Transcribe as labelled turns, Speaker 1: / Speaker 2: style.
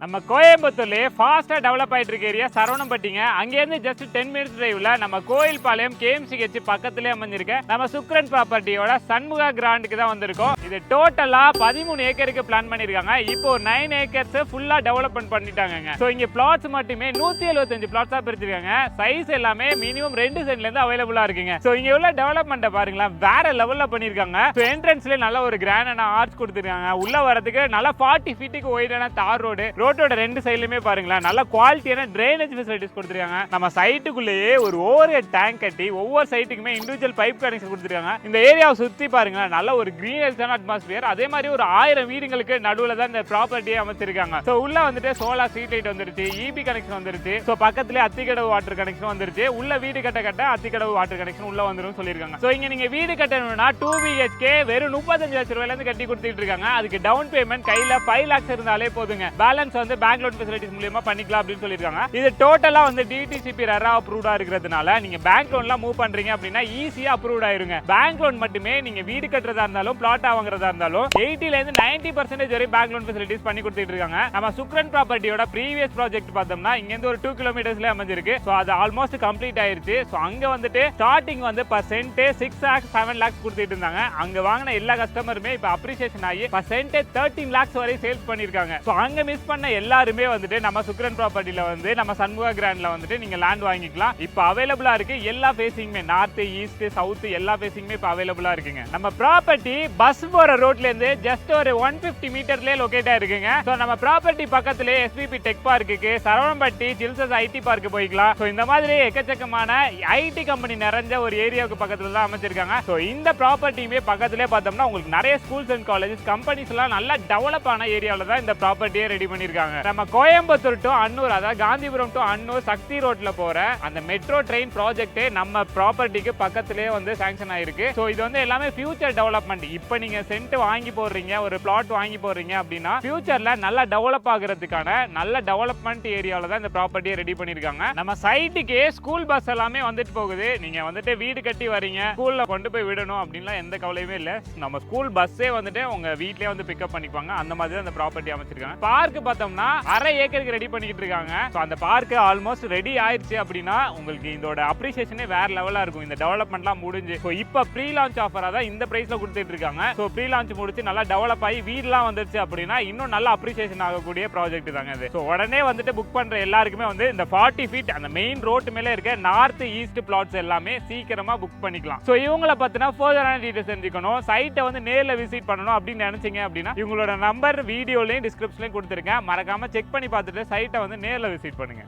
Speaker 1: நம்ம கோயம்புத்தூர்லயே ஃபாஸ்டா டெவலப் ஆயிட்டு இருக்க ஏரியா சரவணம்பட்டிங்க. அங்கேருந்து ஜஸ்ட் 10 மினிட்ஸ் டிரைவ்ல நம்ம கோயில்பாளையம் KMCH பக்கத்திலே அமைஞ்சிருக்க நம்ம சுக்ரன் ப்ராப்பர்ட்டியோட சண்முகா கிராண்டுக்கு தான் வந்திருக்கோம். இது டோட்டலா 13 ஏக்கருக்கு பிளான் பண்ணிருக்காங்க. இப்போ 9 ஏக்கர்ஸ் ஃபுல்லா டெவலப்மெண்ட் பண்ணிட்டாங்க. சோ இங்க பிளாட்ஸ் மட்டுமே 175 பிளாட்ஸா பிரிச்சிருக்காங்க. சைஸ் எல்லாமே மினிமம் 2 சென்ட்ல இருந்து அவைலபிளா இருக்குங்க. சோ இங்க உள்ள டெவலப்மெண்ட்டை பாருங்களா, வேற லெவல்ல பண்ணிருக்காங்க. சோ என்ட்ரன்ஸ்ல நல்ல ஒரு கிராண்டான ஆர்ச் கொடுத்திருக்காங்க. உள்ள வரதுக்கு நல்ல 40 ஃபீட்டுக்கு ஒய்டான தார் ரோட்டோட ரெண்டு சைடுலயுமே பாருங்களேன், நல்ல குவாலிட்டியான டிரைனேஜ் ஃபெசிலிட்டிஸ் கொடுத்திருக்காங்க. நம்ம சைட்டுக்குள்ளேயே ஒரு ஓவர் ஹெட் டேங்க் கட்டி ஒவ்வொரு சைட்டுக்குமே இண்டிவிஜுவல் பைப் கனெக்ஷன் கொடுத்திருக்காங்க. இந்த ஏரியாவை சுத்தி பாருங்களேன், நல்ல ஒரு கிரீனரியான அட்மாஸ்பியர். அதே மாதிரி ஒரு 1000 வீடுகளுக்கு நடுவுல தான் இந்த ப்ராப்பர்ட்டியை அமைச்சிருக்காங்க. சோ உள்ள வந்துட்டு சோலார் ஸ்ட்ரீட் லைட் வந்துருச்சு, EB கனெக்ஷன் வந்துருச்சு. சோ பக்கத்துல அத்திக்கடவு வாட்டர் கனெக்ஷன் வந்துருச்சு. உள்ள வீடு கட்ட அத்திக்கடவு வாட்டர் கனெக்ஷன் உள்ள வந்துரும் சொல்லிருக்காங்க. சோ இங்க நீங்க வீடு கட்டணும்னா 2 BHK வெறும் 35 லட்சம் ரூபாயில இருந்து கட்டி கொடுத்துட்டு இருக்காங்க. அதுக்கு டவுன் பேமெண்ட் கையில 5 lakhs இருந்தாலே போதுங்க. பேலன்ஸ் வந்து பேங்க் லோன் ஃபெசிலிட்டிஸ் மூலமா பண்ணிக்கலாம் அப்படின்னு சொல்லிருக்காங்க. இது டோட்டலா வந்து DTCP ரெரா அப்ரூவ்டா இருக்கிறதுனால நீங்க பேங்க் லோன்லாம் மூவ் பண்றீங்க அப்படின்னா ஈஸியா அப்ரூவ்ட் ஆயிருங்க. பேங்க் லோன் மட்டுமே நீங்க வீடு கட்டுறதா இருந்தாலும் பிளாட்டா வாங்குறதா இருந்தாலும் 80 ல இருந்து 90% வரை பேங்க் லோன் ஃபெசிலிட்டிஸ் பண்ணி கொடுத்துட்டு இருக்காங்க. நம்ம சுக்ரன் ப்ராப்பர்ட்டியோட ப்ரீவியஸ் ப்ராஜெக்ட் பார்த்தோம்னா இங்க இருந்து ஒரு 2 கிலோமீட்டர்ஸ்ல அமைஞ்சிருக்கு. சோ அது ஆல்மோஸ்ட் கம்ப்ளீட் ஆயிருச்சு. சோ அங்க வந்துட்டு ஸ்டார்டிங் வந்து பர்சன்ட் 6 lakhs 7 lakhs கொடுத்துட்டு இருந்தாங்க. அங்க வாங்கின எல்லா கஸ்டமருமே இப்ப அப்ரிசியேஷன் ஆகி பர்சன்ட் 13 lakhs வரை சேல்ஸ் பண்ணிருக்காங்க. சோ அங்க மிஸ் பண்ண எல்லாருமே வந்துட்டு நம்ம சுக்ரன் ப்ராப்பர்ட்டில வந்து நம்ம சண்முகா கிராண்ட்ல வந்துட்டு நீங்க லேண்ட் வாங்கிக்கலாம். இப்போ அவைலபிளா இருக்கு. எல்லா ஃபேசிங்குமே நார்த் ஈஸ்ட் சவுத் எல்லா ஃபேசிங்குமே இப்போ அவைலபிளா இருக்குங்க. நம்ம ப்ராப்பர்ட்டி பஸ் போற ரோட்ல இருந்து ஜஸ்ட் ஒரு 150 மீட்டர்லயே லொகேட் ஆயிருக்குங்க. சோ நம்ம ப்ராப்பர்ட்டி பக்கத்திலே SVP டெக் பார்க்குக்கு, சரவணம்பட்டி சில்சஸ் IT பார்க் போய்க்கலாம். சோ இந்த மாதிரி எக்கச்சக்கமான IT கம்பெனி நிறைஞ்ச ஒரு ஏரியாவுக்கு பக்கத்துல தான் அமைச்சிருக்காங்க. சோ இந்த ப்ராப்பர்ட்டியுமே பக்கத்திலே பார்த்தோம்னா உங்களுக்கு நிறைய ஸ்கூல்ஸ் அண்ட் காலேஜஸ் கம்பெனிஸ் எல்லாம் நல்லா டெவலப் ஆன ஏரியாவில தான் இந்த ப்ராப்பர்ட்டியை ரெடி பண்ணிருக்காங்க. நம்ம கோயம்புத்தூர் டு அன்னூர், அதாவது காந்திபுரம் டு அன்னூர் சக்தி ரோட்ல போற அந்த மெட்ரோ ட்ரெயின் ப்ராஜெக்ட் நம்ம ப்ராப்பர்ட்டிக்கு பக்கத்திலேயே வந்து சாங்ஷன் ஆயிருக்கு. சோ இது வந்து எல்லாமே ஃபியூச்சர் டெவலப்மெண்ட். இப்போ நீங்க சென்ட் வாங்கி போடுறீங்க, ஒரு பிளாட் வாங்கி போடுறீங்க அப்படின்னா ஃபியூச்சர்ல நல்லா டெவலப் ஆகிறதுக்கான நல்ல டெவலப்மெண்ட் ஏரியாவில தான் இந்த ப்ராப்பர்ட்டியை ரெடி பண்ணிருக்காங்க. நம்ம சைட்டுக்கு ஸ்கூல் பஸ் எல்லாமே வந்துட்டு போகுது. நீங்க வந்துட்டு வீடு கட்டி வரீங்க, ஸ்கூல்ல கொண்டு போய் விடணும் அப்படின்லாம் எந்த கவலையுமே இல்ல. நம்ம ஸ்கூல் பஸ்ஸே வந்துட்டு உங்க வீட்லயே வந்து பிக்கப் பண்ணிப்பாங்க. அந்த மாதிரி தான் இந்த ப்ராப்பர்ட்டி அமைச்சிருக்காங்க. பார்க் பார்த்தோம்னா அரை ஏக்கருக்கு ரெடி பண்ணிட்டு இருக்காங்க. அந்த பார்க் ஆல்மோஸ்ட் ரெடி ஆயிருச்சு அப்படின்னா உங்களுக்கு இதோட அப்ரிசியேஷனே வேற லெவலா இருக்கும். இந்த டெவலப்மெண்ட்லாம் முடிஞ்சு இப்போ ப்ரீ லான்ச் ஆஃபரா தான் இந்த பிரைஸ்ல கொடுத்துட்டு இருக்காங்க. ஸோ ப்ரீ லான்ச் முடிச்சு நல்லா டெவலப் ஆகி வீடெல்லாம் வந்துருச்சு அப்படின்னா இன்னும் நல்ல அப்ரிசியேஷன் ஆகக்கூடிய ப்ராஜெக்ட் தாங்க இது. ஸோ உடனே வந்துட்டு புக் பண்ற எல்லாருக்குமே வந்து இந்த 40 ஃபீட் அந்த மெயின் ரோட்டு மேலே இருக்க நார்த் ஈஸ்ட் பிளாட்ஸ் எல்லாமே சீக்கிரமா புக் பண்ணிக்கலாம். ஸோ இவங்களை பத்தினா ஃபர்தரான டீடைல்ஸ் தெரிஞ்சுக்கணும், சைட்டை வந்து நேரில் விசிட் பண்ணணும் அப்படின்னு நினைச்சீங்க அப்படின்னா இவங்களோட நம்பர் வீடியோலையும் டிஸ்கிரிப்ஷன்லையும் கொடுத்துருக்கேன். மறக்காம செக் பண்ணி பார்த்துட்டு சைட்டை வந்து நேரில் விசிட் பண்ணுங்க.